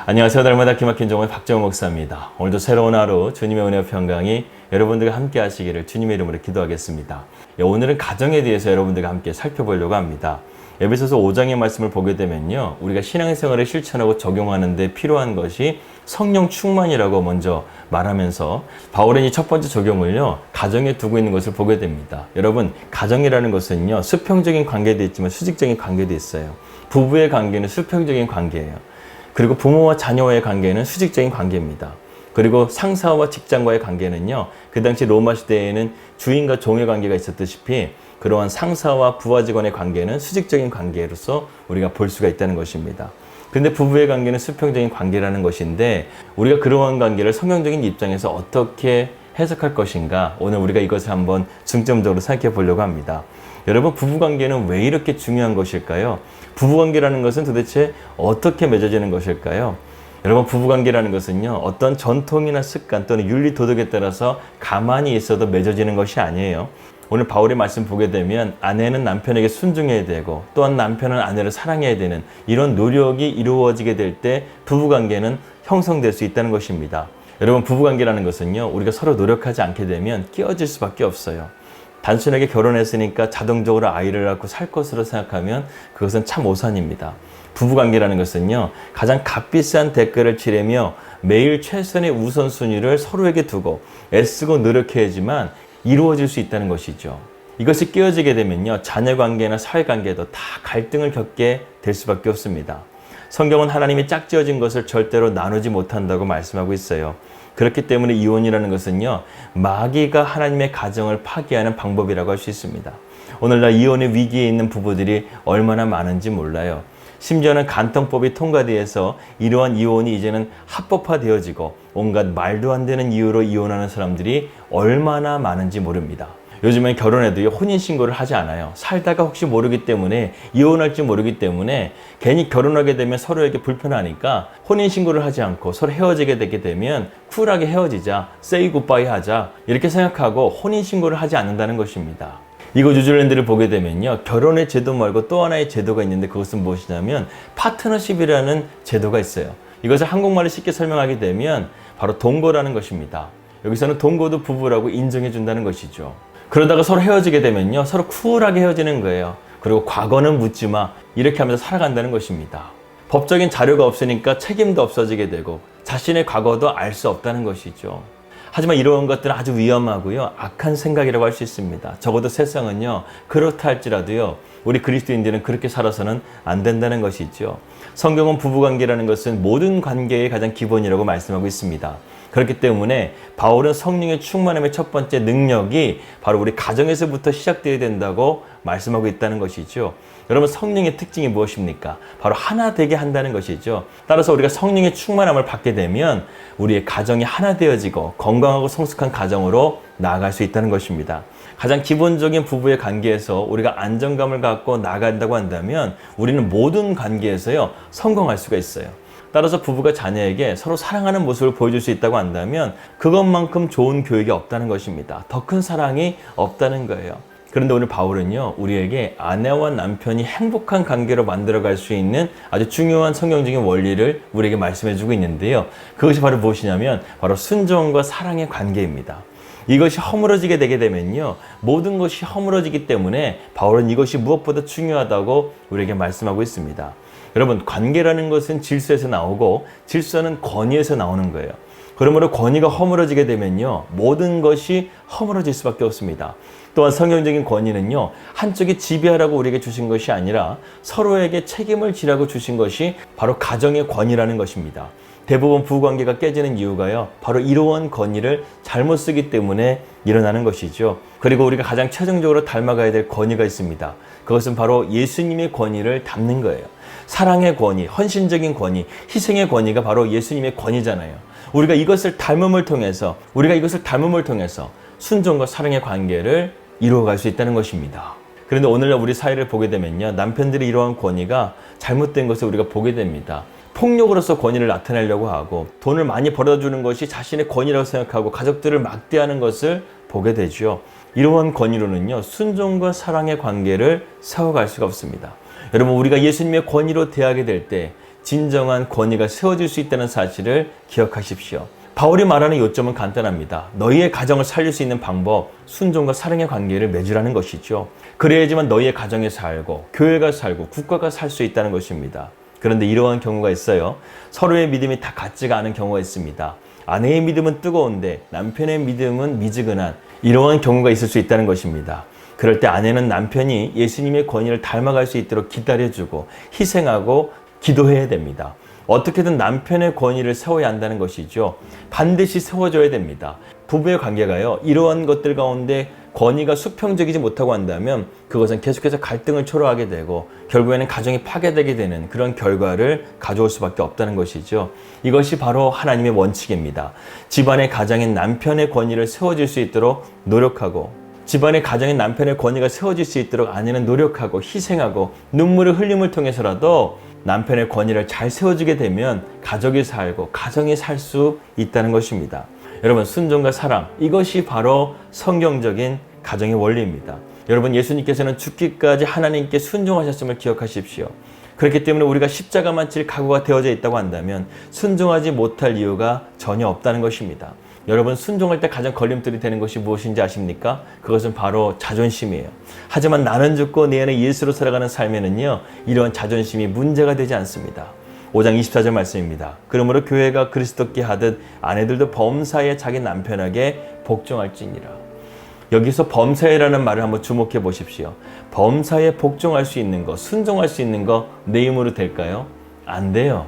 안녕하세요. 날마다 기막힌 종의 박정호 목사입니다. 오늘도 새로운 하루 주님의 은혜와 평강이 여러분들과 함께 하시기를 주님의 이름으로 기도하겠습니다. 오늘은 가정에 대해서 여러분들과 함께 살펴보려고 합니다. 에베소서 5장의 말씀을 보게 되면요, 우리가 신앙생활을 실천하고 적용하는 데 필요한 것이 성령 충만이라고 먼저 말하면서 바울은 이 첫 번째 적용을요, 가정에 두고 있는 것을 보게 됩니다. 여러분, 가정이라는 것은요, 수평적인 관계도 있지만 수직적인 관계도 있어요. 부부의 관계는 수평적인 관계예요. 그리고 부모와 자녀와의 관계는 수직적인 관계입니다. 그리고 상사와 직장과의 관계는요, 그 당시 로마 시대에는 주인과 종의 관계가 있었다시피 그러한 상사와 부하 직원의 관계는 수직적인 관계로서 우리가 볼 수가 있다는 것입니다. 근데 부부의 관계는 수평적인 관계라는 것인데, 우리가 그러한 관계를 성경적인 입장에서 어떻게 해석할 것인가, 오늘 우리가 이것을 한번 중점적으로 생각해 보려고 합니다. 여러분, 부부관계는 왜 이렇게 중요한 것일까요? 부부관계라는 것은 도대체 어떻게 맺어지는 것일까요? 여러분, 부부관계라는 것은요, 어떤 전통이나 습관 또는 윤리 도덕에 따라서 가만히 있어도 맺어지는 것이 아니에요. 오늘 바울의 말씀 보게 되면 아내는 남편에게 순종해야 되고, 또한 남편은 아내를 사랑해야 되는 이런 노력이 이루어지게 될 때 부부관계는 형성될 수 있다는 것입니다. 여러분, 부부관계라는 것은요, 우리가 서로 노력하지 않게 되면 깨어질 수밖에 없어요. 단순하게 결혼했으니까 자동적으로 아이를 낳고 살 것으로 생각하면 그것은 참 오산입니다. 부부관계라는 것은요, 가장 값비싼 대가를 치르며 매일 최선의 우선순위를 서로에게 두고 애쓰고 노력해야지만 이루어질 수 있다는 것이죠. 이것이 깨어지게 되면요, 자녀관계나 사회관계도 다 갈등을 겪게 될 수밖에 없습니다. 성경은 하나님이 짝지어진 것을 절대로 나누지 못한다고 말씀하고 있어요. 그렇기 때문에 이혼이라는 것은요, 마귀가 하나님의 가정을 파괴하는 방법이라고 할 수 있습니다. 오늘날 이혼의 위기에 있는 부부들이 얼마나 많은지 몰라요. 심지어는 간통법이 통과되어서 이러한 이혼이 이제는 합법화되어지고 온갖 말도 안 되는 이유로 이혼하는 사람들이 얼마나 많은지 모릅니다. 요즘엔 결혼해도 혼인신고를 하지 않아요. 살다가 혹시 모르기 때문에, 이혼할지 모르기 때문에 괜히 결혼하게 되면 서로에게 불편하니까 혼인신고를 하지 않고 서로 헤어지게 되게 되면 쿨하게 헤어지자, say goodbye 하자, 이렇게 생각하고 혼인신고를 하지 않는다는 것입니다. 이거 뉴질랜드를 보게 되면요, 결혼의 제도 말고 또 하나의 제도가 있는데, 그것은 무엇이냐면 파트너십이라는 제도가 있어요. 이것을 한국말로 쉽게 설명하게 되면 바로 동거라는 것입니다. 여기서는 동거도 부부라고 인정해 준다는 것이죠. 그러다가 서로 헤어지게 되면요, 서로 쿨하게 헤어지는 거예요. 그리고 과거는 묻지 마, 이렇게 하면서 살아간다는 것입니다. 법적인 자료가 없으니까 책임도 없어지게 되고 자신의 과거도 알 수 없다는 것이죠. 하지만 이런 것들은 아주 위험하고요, 악한 생각이라고 할 수 있습니다. 적어도 세상은요, 그렇다 할지라도요, 우리 그리스도인들은 그렇게 살아서는 안 된다는 것이죠. 성경은 부부관계라는 것은 모든 관계의 가장 기본이라고 말씀하고 있습니다. 그렇기 때문에 바울은 성령의 충만함의 첫 번째 능력이 바로 우리 가정에서부터 시작되어야 된다고 말씀하고 있다는 것이죠. 여러분, 성령의 특징이 무엇입니까? 바로 하나 되게 한다는 것이죠. 따라서 우리가 성령의 충만함을 받게 되면 우리의 가정이 하나 되어지고 건강하고 성숙한 가정으로 나아갈 수 있다는 것입니다. 가장 기본적인 부부의 관계에서 우리가 안정감을 갖고 나아간다고 한다면 우리는 모든 관계에서요, 성공할 수가 있어요. 따라서 부부가 자녀에게 서로 사랑하는 모습을 보여줄 수 있다고 한다면 그것만큼 좋은 교육이 없다는 것입니다. 더 큰 사랑이 없다는 거예요. 그런데 오늘 바울은요, 우리에게 아내와 남편이 행복한 관계로 만들어갈 수 있는 아주 중요한 성경적인 원리를 우리에게 말씀해주고 있는데요, 그것이 바로 무엇이냐면 바로 순종과 사랑의 관계입니다. 이것이 허물어지게 되게 되면요, 모든 것이 허물어지기 때문에 바울은 이것이 무엇보다 중요하다고 우리에게 말씀하고 있습니다. 여러분, 관계라는 것은 질서에서 나오고 질서는 권위에서 나오는 거예요. 그러므로 권위가 허물어지게 되면요, 모든 것이 허물어질 수밖에 없습니다. 또한 성경적인 권위는요, 한쪽이 지배하라고 우리에게 주신 것이 아니라 서로에게 책임을 지라고 주신 것이 바로 가정의 권위라는 것입니다. 대부분 부부관계가 깨지는 이유가요, 바로 이러한 권위를 잘못 쓰기 때문에 일어나는 것이죠. 그리고 우리가 가장 최종적으로 닮아가야 될 권위가 있습니다. 그것은 바로 예수님의 권위를 닮는 거예요. 사랑의 권위, 헌신적인 권위, 희생의 권위가 바로 예수님의 권위잖아요. 우리가 이것을 닮음을 통해서 순종과 사랑의 관계를 이루어갈 수 있다는 것입니다. 그런데 오늘날 우리 사회를 보게 되면요, 남편들이 이러한 권위가 잘못된 것을 우리가 보게 됩니다. 폭력으로서 권위를 나타내려고 하고 돈을 많이 벌어주는 것이 자신의 권위라고 생각하고 가족들을 막대하는 것을 보게 되죠. 이러한 권위로는요, 순종과 사랑의 관계를 세워갈 수가 없습니다. 여러분, 우리가 예수님의 권위로 대하게 될 때 진정한 권위가 세워질 수 있다는 사실을 기억하십시오. 바울이 말하는 요점은 간단합니다. 너희의 가정을 살릴 수 있는 방법, 순종과 사랑의 관계를 맺으라는 것이죠. 그래야지만 너희의 가정에 살고 교회가 살고 국가가 살 수 있다는 것입니다. 그런데 이러한 경우가 있어요. 서로의 믿음이 다 같지가 않은 경우가 있습니다. 아내의 믿음은 뜨거운데 남편의 믿음은 미지근한 이러한 경우가 있을 수 있다는 것입니다. 그럴 때 아내는 남편이 예수님의 권위를 닮아갈 수 있도록 기다려주고 희생하고 기도해야 됩니다. 어떻게든 남편의 권위를 세워야 한다는 것이죠. 반드시 세워줘야 됩니다. 부부의 관계가요, 이러한 것들 가운데 권위가 수평적이지 못하고 한다면 그것은 계속해서 갈등을 초래하게 되고 결국에는 가정이 파괴되게 되는 그런 결과를 가져올 수밖에 없다는 것이죠. 이것이 바로 하나님의 원칙입니다. 집안의 가정인 남편의 권위를 세워줄 수 있도록 노력하고 집안의 가정인 남편의 권위가 세워질 수 있도록 아내는 노력하고 희생하고 눈물을 흘림을 통해서라도 남편의 권위를 잘 세워주게 되면 가족이 살고 가정이 살 수 있다는 것입니다. 여러분, 순종과 사랑, 이것이 바로 성경적인 가정의 원리입니다. 여러분, 예수님께서는 죽기까지 하나님께 순종하셨음을 기억하십시오. 그렇기 때문에 우리가 십자가만 질 각오가 되어져 있다고 한다면 순종하지 못할 이유가 전혀 없다는 것입니다. 여러분, 순종할 때 가장 걸림돌이 되는 것이 무엇인지 아십니까? 그것은 바로 자존심이에요. 하지만 나는 죽고 내 안에 예수로 살아가는 삶에는요, 이러한 자존심이 문제가 되지 않습니다. 5장 24절 말씀입니다. 그러므로 교회가 그리스도께 하듯 아내들도 범사에 자기 남편에게 복종할지니라. 여기서 범사에라는 말을 한번 주목해 보십시오. 범사에 복종할 수 있는 거, 순종할 수 있는 거 내 힘으로 될까요? 안 돼요.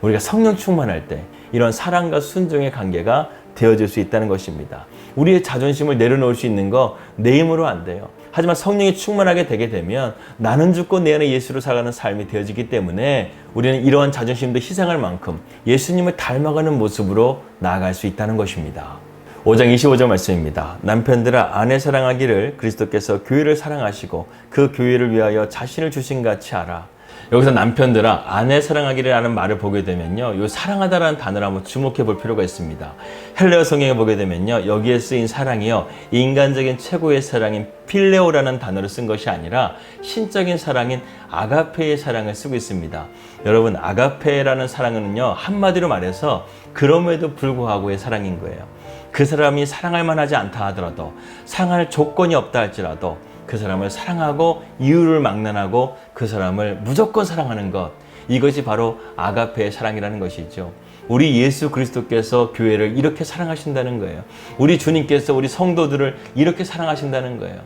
우리가 성령 충만할 때 이런 사랑과 순종의 관계가 되어질 수 있다는 것입니다. 우리의 자존심을 내려놓을 수 있는 거 내 힘으로 안 돼요. 하지만 성령이 충만하게 되게 되면 나는 죽고 내 안에 예수로 살아가는 삶이 되어지기 때문에 우리는 이러한 자존심도 희생할 만큼 예수님을 닮아가는 모습으로 나아갈 수 있다는 것입니다. 5장 25절 말씀입니다. 남편들아, 아내 사랑하기를 그리스도께서 교회를 사랑하시고 그 교회를 위하여 자신을 주신 같이 하라. 여기서 남편들아, 아내 사랑하기를 하는 말을 보게 되면요, 이 사랑하다라는 단어를 한번 주목해 볼 필요가 있습니다. 헬레어 성경에 보게 되면요, 여기에 쓰인 사랑이요, 인간적인 최고의 사랑인 필레오라는 단어를 쓴 것이 아니라 신적인 사랑인 아가페의 사랑을 쓰고 있습니다. 여러분, 아가페라는 사랑은요, 한마디로 말해서 그럼에도 불구하고의 사랑인 거예요. 그 사람이 사랑할 만하지 않다 하더라도, 사랑할 조건이 없다 할지라도 그 사람을 사랑하고 이유를 막론하고 그 사람을 무조건 사랑하는 것, 이것이 바로 아가페의 사랑이라는 것이죠. 우리 예수 그리스도께서 교회를 이렇게 사랑하신다는 거예요. 우리 주님께서 우리 성도들을 이렇게 사랑하신다는 거예요.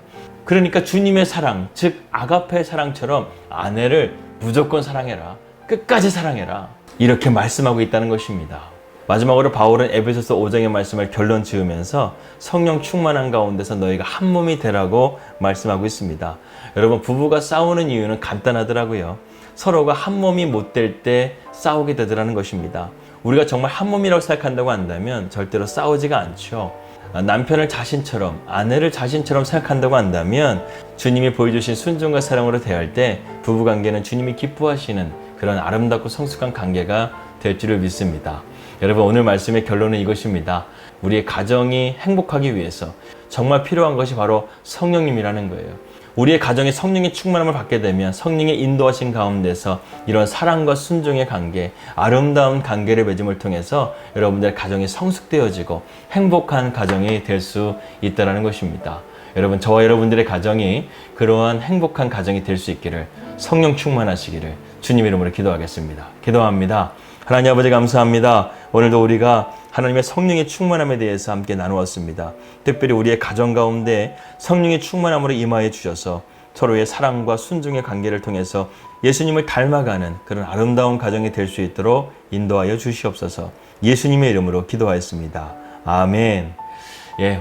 그러니까 주님의 사랑, 즉 아가페의 사랑처럼 아내를 무조건 사랑해라, 끝까지 사랑해라, 이렇게 말씀하고 있다는 것입니다. 마지막으로 바울은 에베소서 5장의 말씀을 결론 지으면서 성령 충만한 가운데서 너희가 한 몸이 되라고 말씀하고 있습니다. 여러분, 부부가 싸우는 이유는 간단하더라고요. 서로가 한 몸이 못 될 때 싸우게 되더라는 것입니다. 우리가 정말 한 몸이라고 생각한다고 한다면 절대로 싸우지가 않죠. 남편을 자신처럼, 아내를 자신처럼 생각한다고 한다면 주님이 보여주신 순종과 사랑으로 대할 때 부부관계는 주님이 기뻐하시는 그런 아름답고 성숙한 관계가 될 줄을 믿습니다. 여러분, 오늘 말씀의 결론은 이것입니다. 우리의 가정이 행복하기 위해서 정말 필요한 것이 바로 성령님이라는 거예요. 우리의 가정이 성령의 충만함을 받게 되면 성령의 인도하신 가운데서 이런 사랑과 순종의 관계, 아름다운 관계를 맺음을 통해서 여러분들의 가정이 성숙되어지고 행복한 가정이 될 수 있다는 것입니다. 여러분, 저와 여러분들의 가정이 그러한 행복한 가정이 될 수 있기를, 성령 충만하시기를 주님 이름으로 기도하겠습니다. 기도합니다. 하나님 아버지, 감사합니다. 오늘도 우리가 하나님의 성령의 충만함에 대해서 함께 나누었습니다. 특별히 우리의 가정 가운데 성령의 충만함으로 임하여 주셔서 서로의 사랑과 순종의 관계를 통해서 예수님을 닮아가는 그런 아름다운 가정이 될 수 있도록 인도하여 주시옵소서. 예수님의 이름으로 기도하였습니다. 아멘.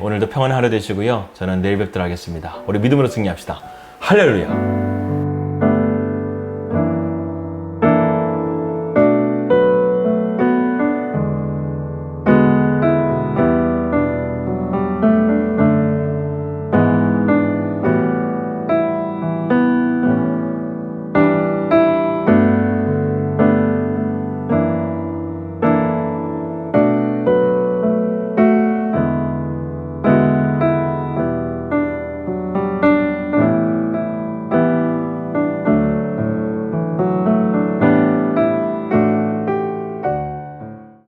오늘도 평안한 하루 되시고요. 저는 내일 뵙도록 하겠습니다. 우리 믿음으로 승리합시다. 할렐루야.